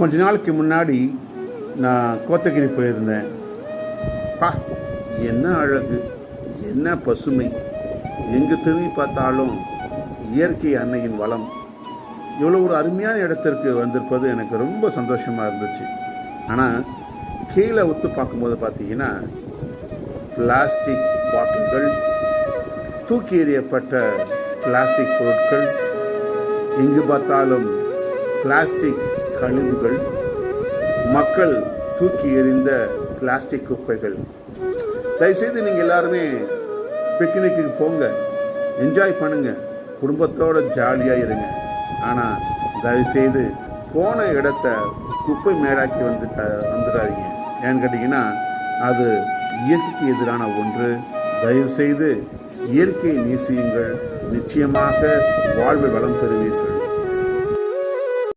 கொஞ்ச நாளைக்கு முன்னாடி நான் கோத்தகிரி போயிருந்தேன். என்ன அழகு, என்ன பசுமை, எங்கே திரும்பி பார்த்தாலும் இயற்கை அன்னையின் வளம். இவ்வளோ ஒரு அருமையான இடத்திற்கு வந்திருப்பது எனக்கு ரொம்ப சந்தோஷமாக இருந்துச்சு. ஆனால் கீழே உத்து பார்க்கும்போது பார்த்தீங்கன்னா பிளாஸ்டிக் பாட்டில்கள், தூக்கி எறியப்பட்ட பிளாஸ்டிக் பொருட்கள், எங்கு பார்த்தாலும் பிளாஸ்டிக் கழிவுகள், மக்கள் தூக்கி எறிந்த பிளாஸ்டிக் குப்பைகள். தயவுசெய்து நீங்கள் எல்லாருமே பிக்னிக்கு போங்க, என்ஜாய் பண்ணுங்க, குடும்பத்தோடு ஜாலியாக இருங்க. ஆனால் தயவுசெய்து போன இடத்த குப்பை மேடாக்கி வந்துடாதீங்க. ஏன்னு கேட்டிங்கன்னா அது இயற்கைக்கு எதிரான ஒன்று. தயவுசெய்து இயற்கையை நேசியுங்கள், நிச்சயமாக வாழ்வை வளம் பெறுவீர்கள்.